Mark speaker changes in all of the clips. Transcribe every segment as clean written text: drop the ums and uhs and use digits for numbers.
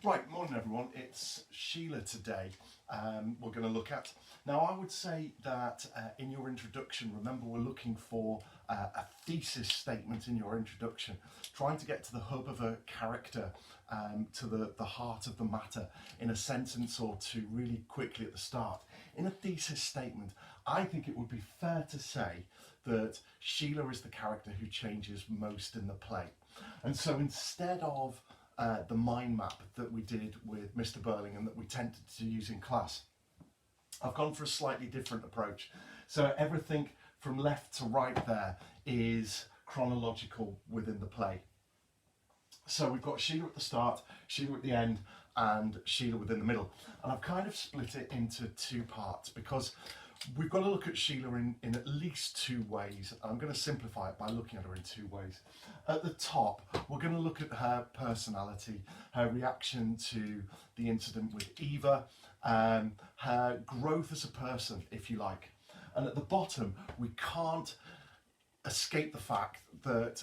Speaker 1: Right, morning everyone, it's Sheila today. We're going to look at. Now I would say that in your introduction, remember we're looking for a thesis statement in your introduction, trying to get to the hub of a character, to the heart of the matter in a sentence or two really quickly at the start. In a thesis statement, I think it would be fair to say that Sheila is the character who changes most in the play. And so instead of the mind map that we did with Mr. Burling and that we tended to use in class, I've gone for a slightly different approach. So everything from left to right there is chronological within the play. So we've got Sheila at the start, Sheila at the end, and Sheila within the middle. And I've kind of split it into two parts because we've got to look at Sheila in at least two ways. I'm going to simplify it by looking at her in two ways. At the top, we're going to look at her personality, her reaction to the incident with Eva, her growth as a person, if you like. And at the bottom, we can't escape the fact that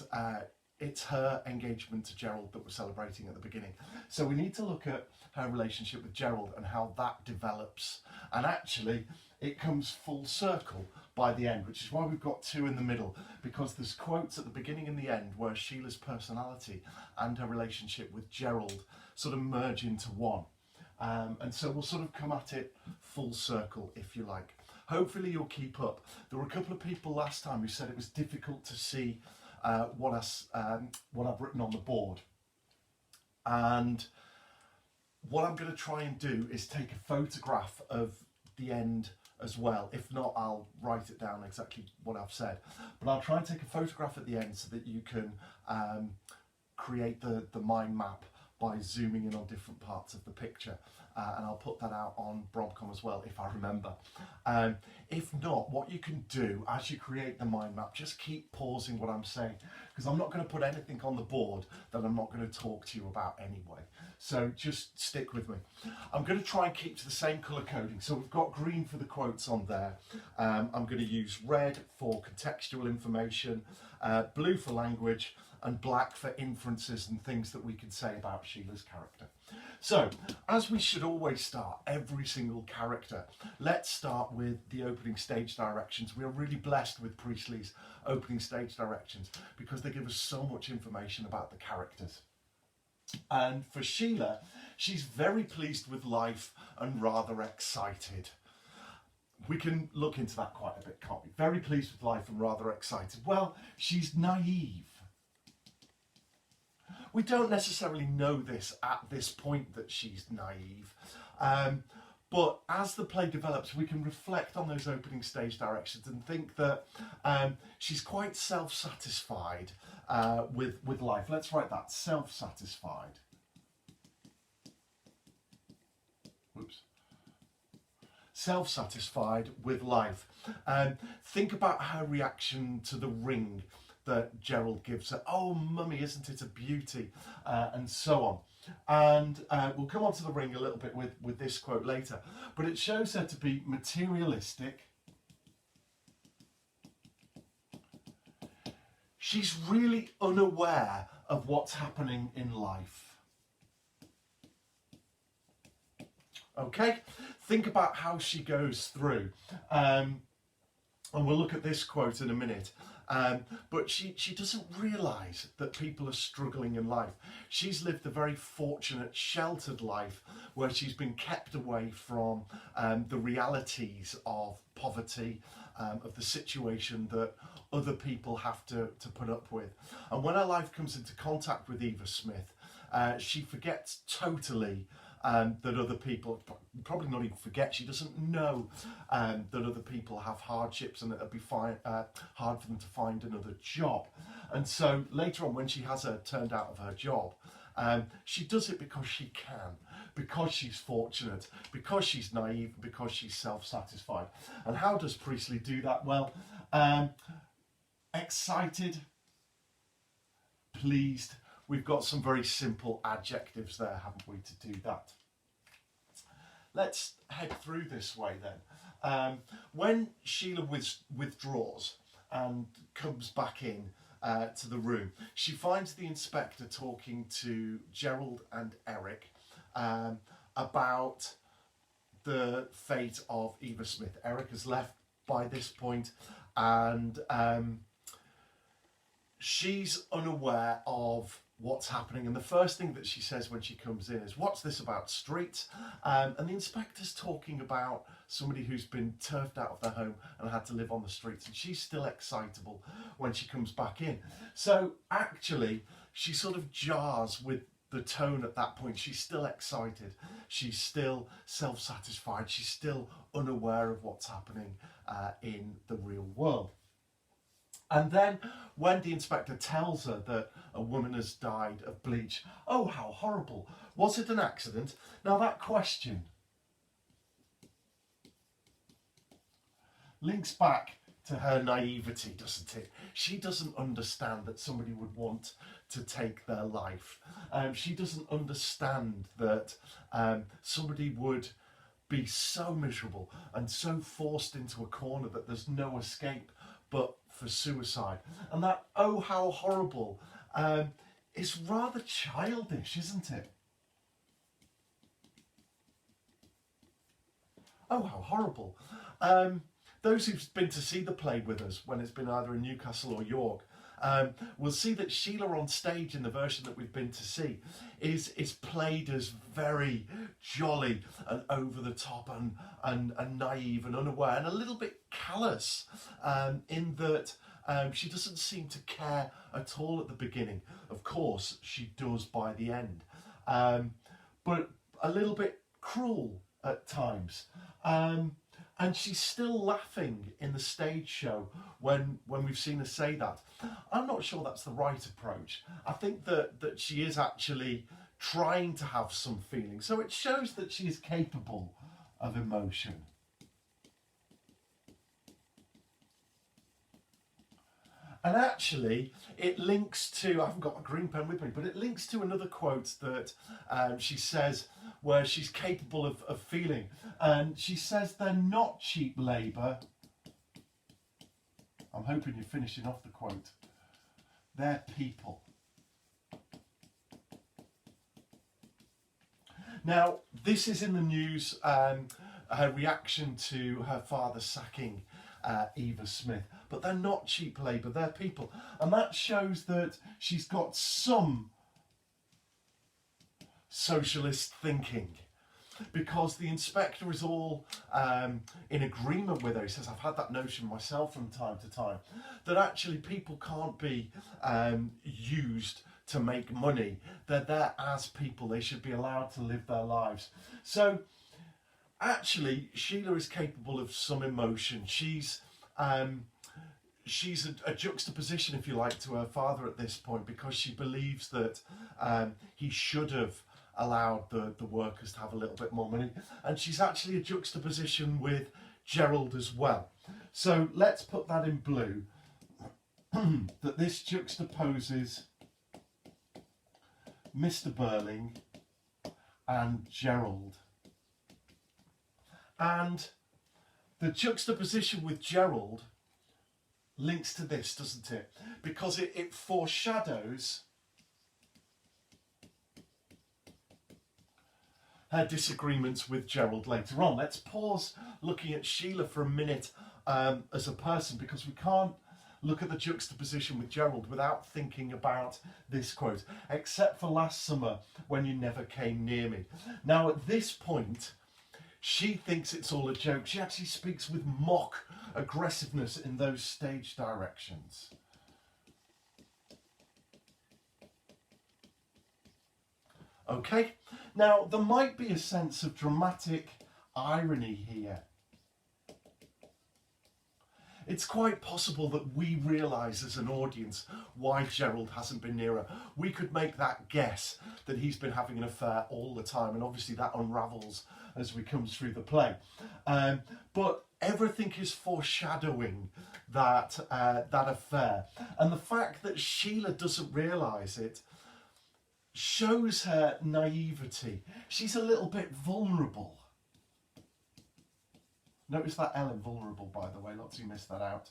Speaker 1: it's her engagement to Gerald that we're celebrating at the beginning. So we need to look at her relationship with Gerald and how that develops. And actually, it comes full circle by the end, which is why we've got two in the middle, because there's quotes at the beginning and the end where Sheila's personality and her relationship with Gerald sort of merge into one. And so we'll sort of come at it full circle, if you like. Hopefully you'll keep up. There were a couple of people last time who said it was difficult to see what I've written on the board. And what I'm going to try and do is take a photograph of the end as well. If not, I'll write it down exactly what I've said. But I'll try and take a photograph at the end so that you can create the mind map by zooming in on different parts of the picture. And I'll put that out on Bromcom as well, if I remember. If not, what you can do as you create the mind map, just keep pausing what I'm saying, because I'm not going to put anything on the board that I'm not going to talk to you about anyway. So just stick with me. I'm going to try and keep to the same colour coding. So we've got green for the quotes on there. I'm going to use red for contextual information, blue for language, and black for inferences and things that we can say about Sheila's character. So, as we should always start every single character, let's start with the opening stage directions. We are really blessed with Priestley's opening stage directions because they give us so much information about the characters. And for Sheila, she's very pleased with life and rather excited. We can look into that quite a bit, can't we? Very pleased with life and rather excited. Well, she's naive. We don't necessarily know this at this point that she's naive, but as the play develops, we can reflect on those opening stage directions and think that she's quite self-satisfied with life. Let's write that, self-satisfied. Whoops. Self-satisfied with life. Think about her reaction to the ring that Gerald gives her. Oh, mummy, isn't it a beauty? And so on. And we'll come on to the ring a little bit with this quote later. But it shows her to be materialistic. She's really unaware of what's happening in life. Okay? Think about how she goes through. And we'll look at this quote in a minute. But she doesn't realise that people are struggling in life. She's lived a very fortunate, sheltered life where she's been kept away from the realities of poverty, of the situation that other people have to put up with. And when her life comes into contact with Eva Smith, she forgets totally that other people, probably not even forget, she doesn't know that other people have hardships and it'll be hard for them to find another job. And so later on, when she has her turned out of her job, she does it because she can, because she's fortunate, because she's naive, because she's self-satisfied. And how does Priestley do that? Well, excited, pleased. We've got some very simple adjectives there, haven't we, to do that? Let's head through this way then. When Sheila withdraws and comes back in to the room, she finds the inspector talking to Gerald and Eric about the fate of Eva Smith. Eric has left by this point, and she's unaware of what's happening, and the first thing that she says when she comes in is, "What's this about streets?" And the inspector's talking about somebody who's been turfed out of their home and had to live on the streets, and she's still excitable when she comes back in. So actually she sort of jars with the tone at that point. She's still excited, she's still self-satisfied, she's still unaware of what's happening in the real world. And then when the inspector tells her that a woman has died of bleach, "Oh, how horrible. Was it an accident?" Now that question links back to her naivety, doesn't it? She doesn't understand that somebody would want to take their life. She doesn't understand that somebody would be so miserable and so forced into a corner that there's no escape but for suicide. And that "oh, how horrible" is rather childish, isn't it? Oh, how horrible. Those who've been to see the play with us when it's been either in Newcastle or York will see that Sheila on stage in the version that we've been to see is played as very jolly and over the top and naive and unaware and a little bit callous, in that she doesn't seem to care at all at the beginning. Of course she does by the end, but a little bit cruel at times. And she's still laughing in the stage show when we've seen her say that. I'm not sure that's the right approach. I think that she is actually trying to have some feeling. So it shows that she is capable of emotion. And actually, it links to, I haven't got a green pen with me, but it links to another quote that she says where she's capable of feeling. And she says they're not cheap labour. I'm hoping you're finishing off the quote. They're people. Now, this is in the news, her reaction to her father sacking Eva Smith, but they're not cheap labour, they're people. And that shows that she's got some socialist thinking, because the inspector is all in agreement with her. He says, "I've had that notion myself from time to time, that actually people can't be used to make money. They're there as people, they should be allowed to live their lives." So actually, Sheila is capable of some emotion. She's a juxtaposition, if you like, to her father at this point, because she believes that he should have allowed the workers to have a little bit more money. And she's actually a juxtaposition with Gerald as well. So let's put that in blue, that this juxtaposes Mr. Burling and Gerald. And the juxtaposition with Gerald links to this, doesn't it? Because it foreshadows her disagreements with Gerald later on. Let's pause looking at Sheila for a minute as a person, because we can't look at the juxtaposition with Gerald without thinking about this quote: "Except for last summer when you never came near me." Now at this point, she thinks it's all a joke. She actually speaks with mock aggressiveness in those stage directions. Okay, now there might be a sense of dramatic irony here. It's quite possible that we realise as an audience why Gerald hasn't been near her. We could make that guess, that he's been having an affair all the time, and obviously that unravels as we come through the play. But everything is foreshadowing that affair. And the fact that Sheila doesn't realise it shows her naivety. She's a little bit vulnerable. Notice that L in vulnerable, by the way, lots of you missed that out.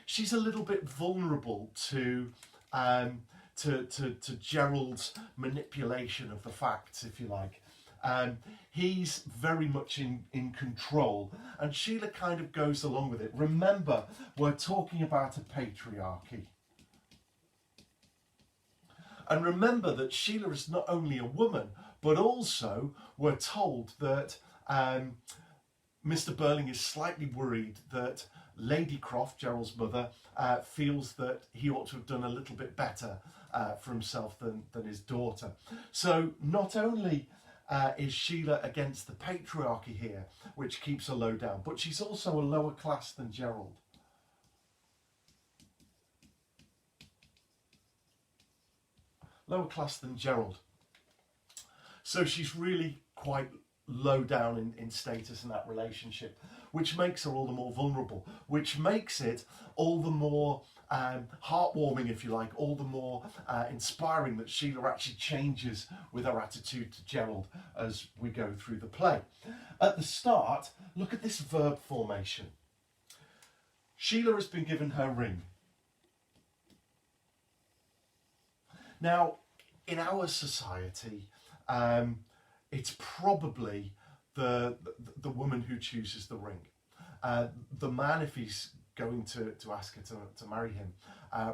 Speaker 1: She's a little bit vulnerable to to Gerald's manipulation of the facts, if you like. He's very much in control, and Sheila kind of goes along with it. Remember, we're talking about a patriarchy. And remember that Sheila is not only a woman, but also we're told that Mr. Burling is slightly worried that Lady Croft, Gerald's mother, feels that he ought to have done a little bit better for himself than his daughter. So not only is Sheila against the patriarchy here, which keeps her low down, but she's also a lower class than Gerald. Lower class than Gerald. So she's really quite low down in status in that relationship, which makes her all the more vulnerable, which makes it all the more heartwarming, if you like, all the more inspiring that Sheila actually changes with her attitude to Gerald as we go through the play. At the start, look at this verb formation. Sheila has been given her ring. Now, in our society, it's probably the woman who chooses the ring. The man, if he's going to ask her to marry him,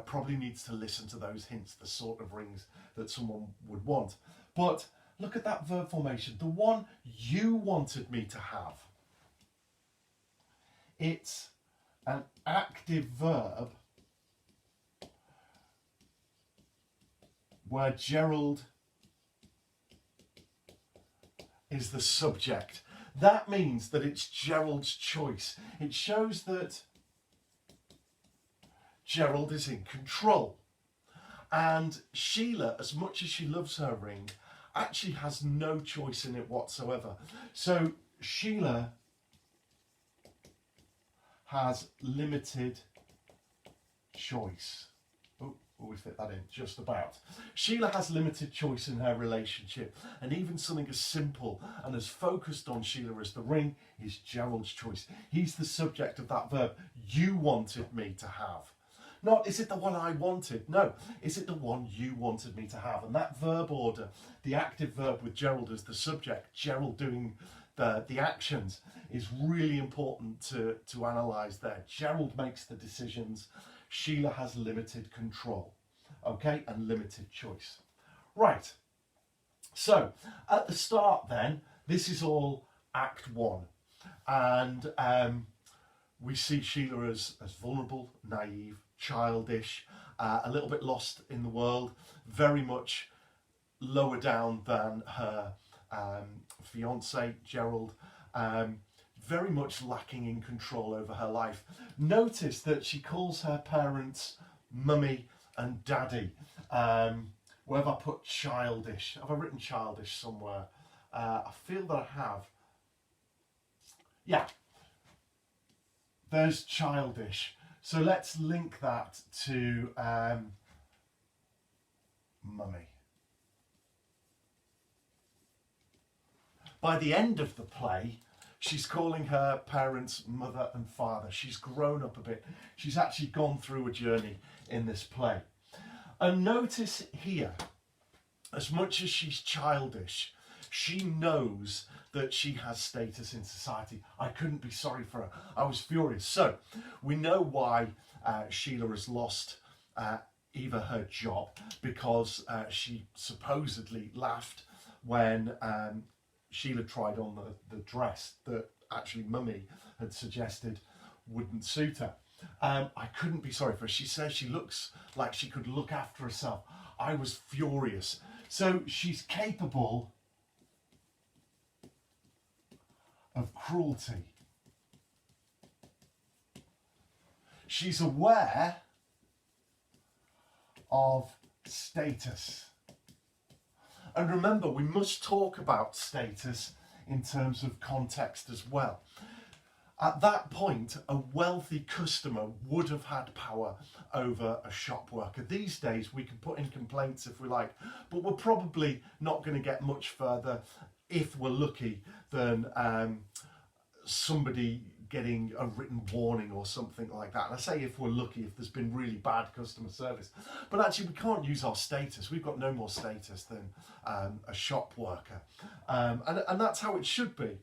Speaker 1: probably needs to listen to those hints, the sort of rings that someone would want. But look at that verb formation, the one you wanted me to have. It's an active verb where Gerald is the subject. That means that it's Gerald's choice. It shows that Gerald is in control. And Sheila, as much as she loves her ring, actually has no choice in it whatsoever. So Sheila has limited choice. We fit that in just about. Sheila has limited choice in her relationship, and even something as simple and as focused on Sheila as the ring is Gerald's choice. He's the subject of that verb you wanted me to have. Not, is it the one I wanted? No, is it the one you wanted me to have? And that verb order, the active verb with Gerald as the subject, Gerald doing the actions, is really important to analyse there. Gerald makes the decisions. Sheila has limited control, okay, and limited choice. Right, so at the start then, this is all Act 1. And we see Sheila as vulnerable, naive, childish, a little bit lost in the world, very much lower down than her fiancé, Gerald, very much lacking in control over her life. Notice that she calls her parents mummy and daddy. Where have I put childish? Have I written childish somewhere? I feel that I have. Yeah, there's childish. So let's link that to mummy. By the end of the play, she's calling her parents mother and father. She's grown up a bit. She's actually gone through a journey in this play. And notice here, as much as she's childish, she knows that she has status in society. I couldn't be sorry for her. I was furious. So we know why Sheila has lost Eva her job, because she supposedly laughed when Sheila tried on the dress that actually Mummy had suggested wouldn't suit her. I couldn't be sorry for her. She says she looks like she could look after herself. I was furious. So she's capable of cruelty. She's aware of status. And remember, we must talk about status in terms of context as well. At that point, a wealthy customer would have had power over a shop worker. These days, we can put in complaints if we like, but we're probably not going to get much further, if we're lucky, than somebody getting a written warning or something like that. And I say if we're lucky, if there's been really bad customer service. But actually we can't use our status. We've got no more status than a shop worker. And that's how it should be.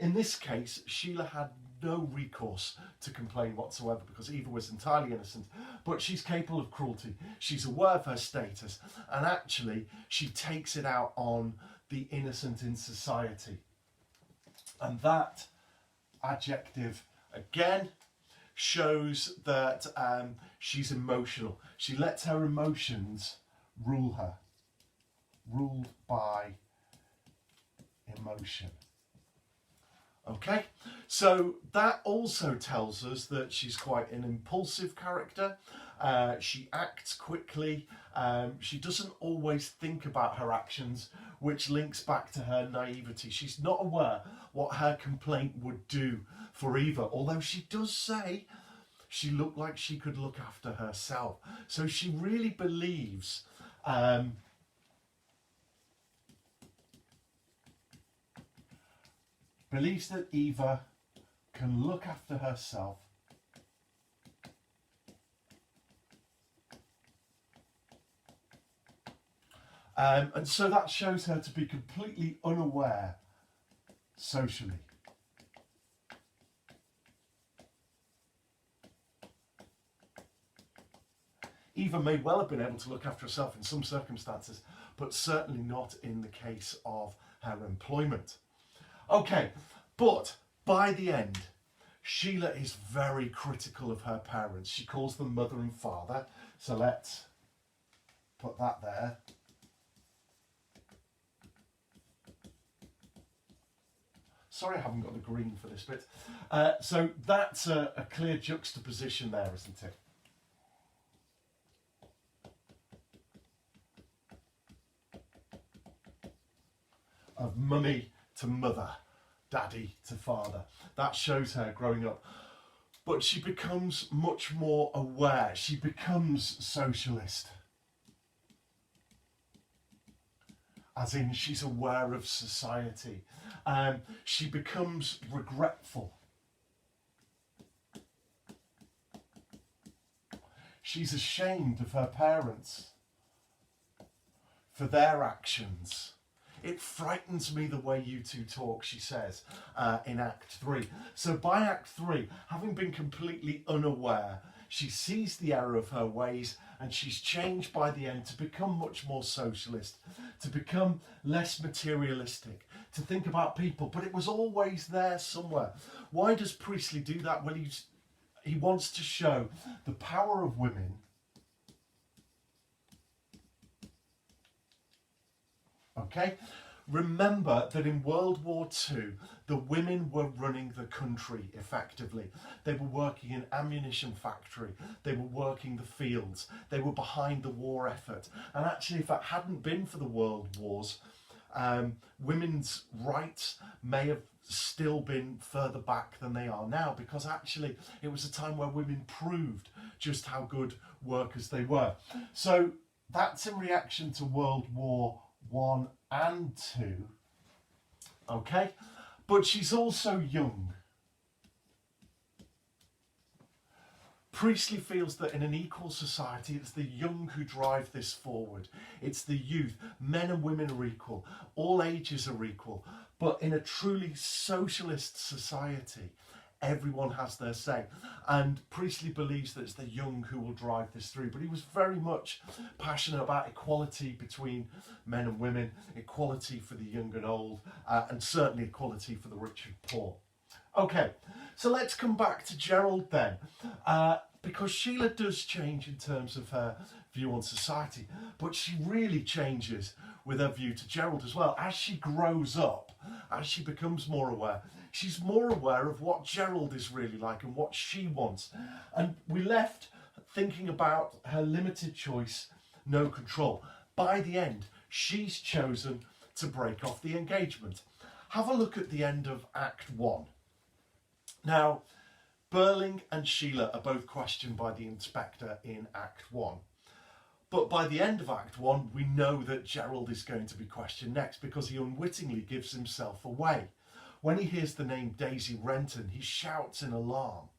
Speaker 1: In this case, Sheila had no recourse to complain whatsoever because Eva was entirely innocent, but she's capable of cruelty. She's aware of her status, and actually she takes it out on the innocent in society. And that adjective again shows that she's emotional. She lets her emotions rule her, ruled by emotion. Okay, so that also tells us that she's quite an impulsive character. She acts quickly. She doesn't always think about her actions, which links back to her naivety. She's not aware what her complaint would do for Eva, although she does say she looked like she could look after herself. So she really believes that Eva can look after herself and so that shows her to be completely unaware socially. Eva may well have been able to look after herself in some circumstances, but certainly not in the case of her employment. Okay, but by the end, Sheila is very critical of her parents. She calls them mother and father. So let's put that there. Sorry, I haven't got the green for this bit. So that's a clear juxtaposition there, isn't it? Of mummy to mother, daddy to father. That shows her growing up. But she becomes much more aware. She becomes socialist. As in, she's aware of society. She becomes regretful. She's ashamed of her parents for their actions. It frightens me the way you two talk, she says in Act 3. So by Act 3, having been completely unaware, she sees the error of her ways and she's changed by the end to become much more socialist, to become less materialistic, to think about people. But it was always there somewhere. Why does Priestley do that? Well, he wants to show the power of women. Okay, remember that in World War II, the women were running the country effectively. They were working in ammunition factory. They were working the fields. They were behind the war effort. And actually, if it hadn't been for the world wars, women's rights may have still been further back than they are now, because actually it was a time where women proved just how good workers they were. So that's in reaction to World War I and II, okay? But she's also young. Priestley feels that in an equal society, it's the young who drive this forward. It's the youth. Men and women are equal. All ages are equal. But in a truly socialist society, everyone has their say. And Priestley believes that it's the young who will drive this through. But he was very much passionate about equality between men and women, equality for the young and old, and certainly equality for the rich and poor. Okay, so let's come back to Gerald then, because Sheila does change in terms of her view on society, but she really changes with her view to Gerald as well. As she grows up, as she becomes more aware, she's more aware of what Gerald is really like and what she wants. And we left thinking about her limited choice, no control. By the end, she's chosen to break off the engagement. Have a look at the end of Act 1. Now, Burling and Sheila are both questioned by the inspector in Act 1. But by the end of Act 1, we know that Gerald is going to be questioned next because he unwittingly gives himself away. When he hears the name Daisy Renton, he shouts in alarm.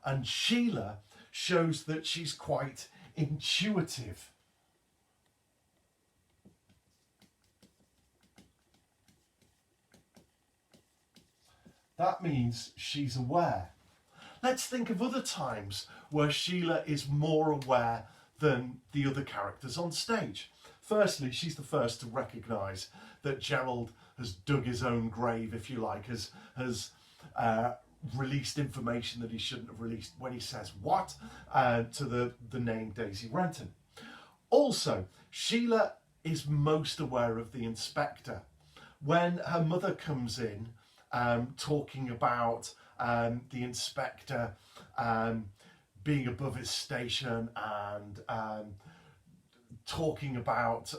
Speaker 1: And Sheila shows that she's quite intuitive. That means she's aware. Let's think of other times where Sheila is more aware than the other characters on stage. Firstly, she's the first to recognise that Gerald has dug his own grave, if you like, has released information that he shouldn't have released when he says what to the name Daisy Renton. Also, Sheila is most aware of the inspector. When her mother comes in talking about the inspector being above his station and talking about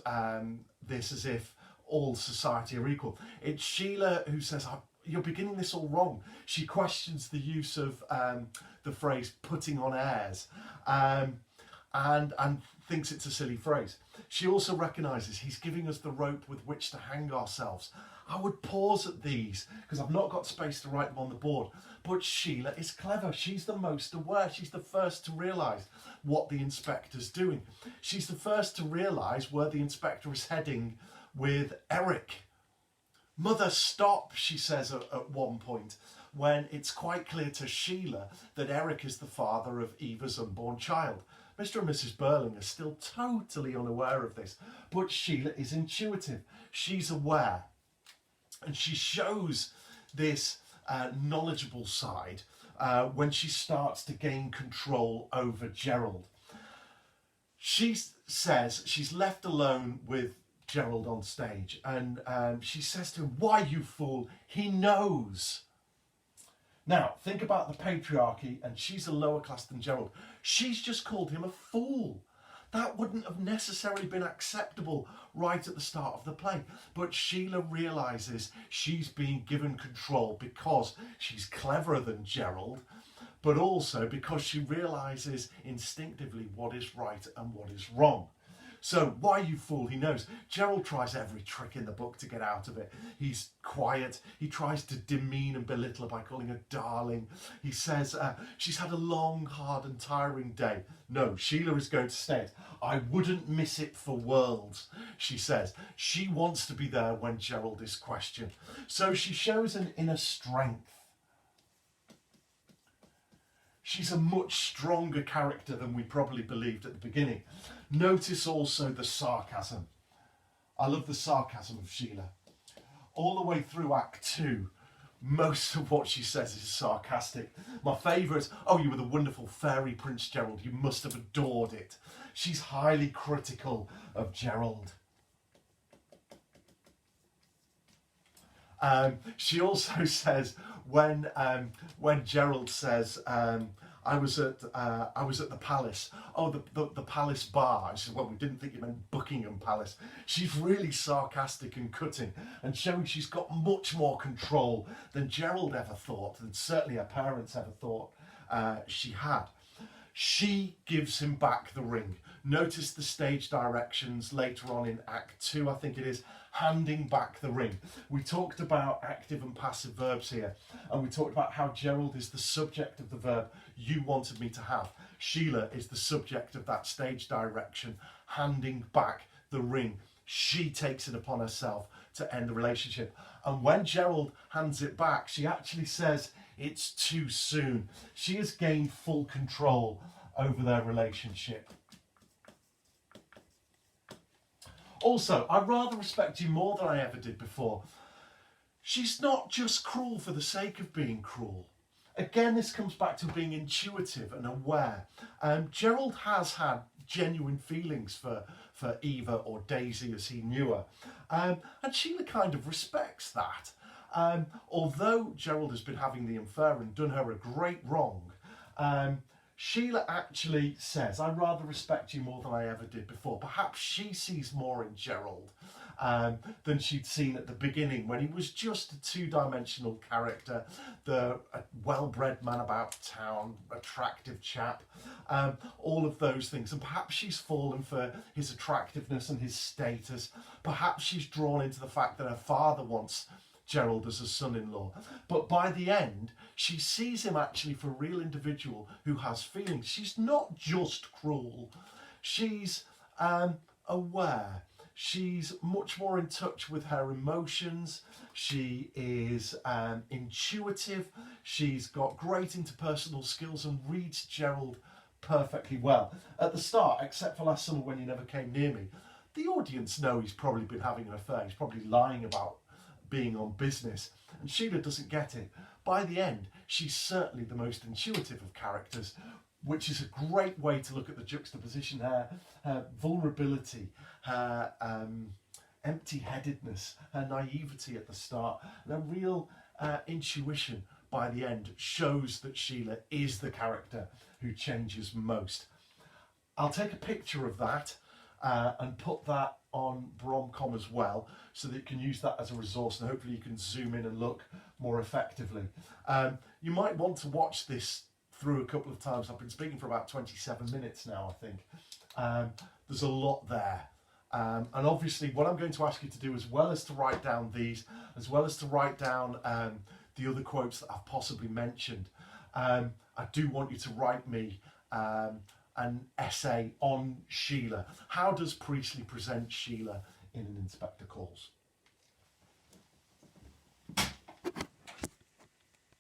Speaker 1: this as if all society are equal. It's Sheila who says, "You're beginning this all wrong." She questions the use of the phrase "putting on airs" and thinks it's a silly phrase. She also recognises he's giving us the rope with which to hang ourselves. I would pause at these because I've not got space to write them on the board. But Sheila is clever. She's the most aware. She's the first to realise what the inspector's doing. She's the first to realise where the inspector is heading with Eric. "Mother, stop," she says at one point, when it's quite clear to Sheila that Eric is the father of Eva's unborn child. Mr. and Mrs. Burling are still totally unaware of this, but Sheila is intuitive. She's aware. And she shows this knowledgeable side when she starts to gain control over Gerald. She says she's left alone with Gerald on stage, and she says to him, "Why, you fool? He knows." Now, think about the patriarchy, and she's a lower class than Gerald. She's just called him a fool. That wouldn't have necessarily been acceptable right at the start of the play. But Sheila realises she's being given control because she's cleverer than Gerald, but also because she realises instinctively what is right and what is wrong. So, "Why, you fool?" He knows. Gerald tries every trick in the book to get out of it. He's quiet. He tries to demean and belittle her by calling her darling. He says she's had a long, hard and tiring day. No, Sheila is going to say it. "I wouldn't miss it for worlds," she says. She wants to be there when Gerald is questioned. So she shows an inner strength. She's a much stronger character than we probably believed at the beginning. Notice also the sarcasm. I love the sarcasm of Sheila. All the way through Act 2, most of what she says is sarcastic. My favourite, "Oh, you were the wonderful fairy Prince Gerald. You must have adored it." She's highly critical of Gerald. She also says when Gerald says, I was at the palace. Oh, the palace bar. She says, "Well, we didn't think you meant Buckingham Palace." She's really sarcastic and cutting, and showing she's got much more control than Gerald ever thought, and certainly her parents ever thought she had. She gives him back the ring. Notice the stage directions later on in Act 2, I think it is, handing back the ring. We talked about active and passive verbs here, and we talked about how Gerald is the subject of the verb "you wanted me to have." Sheila is the subject of that stage direction, handing back the ring. She takes it upon herself to end the relationship. And when Gerald hands it back, she actually says it's too soon. She has gained full control over their relationship. Also, I rather respect you more than I ever did before. She's not just cruel for the sake of being cruel. Again, this comes back to being intuitive and aware. Gerald has had genuine feelings for Eva, or Daisy as he knew her. And Sheila kind of respects that. Although Gerald has been having the affair and done her a great wrong, Sheila actually says, "I rather respect you more than I ever did before." Perhaps she sees more in Gerald than she'd seen at the beginning, when he was just a two-dimensional character, the well-bred man about town, attractive chap, all of those things. And perhaps she's fallen for his attractiveness and his status. Perhaps she's drawn into the fact that her father wants Gerald as a son-in-law. But by the end, she sees him actually for a real individual who has feelings. She's not just cruel. She's aware. She's much more in touch with her emotions. She is intuitive. She's got great interpersonal skills and reads Gerald perfectly well. At the start, except for last summer when you never came near me, the audience know he's probably been having an affair. He's probably lying about being on business. And Sheila doesn't get it. By the end, she's certainly the most intuitive of characters, which is a great way to look at the juxtaposition, her vulnerability, her empty-headedness, her naivety at the start, and a real intuition by the end shows that Sheila is the character who changes most. I'll take a picture of that and put that on Bromcom as well, so that you can use that as a resource, and hopefully you can zoom in and look more effectively. You might want to watch this through a couple of times. I've been speaking for about 27 minutes now, I think. There's a lot there. And obviously what I'm going to ask you to do, as well as to write down these, as well as to write down the other quotes that I've possibly mentioned, I do want you to write me an essay on Sheila. How does Priestley present Sheila in An Inspector Calls?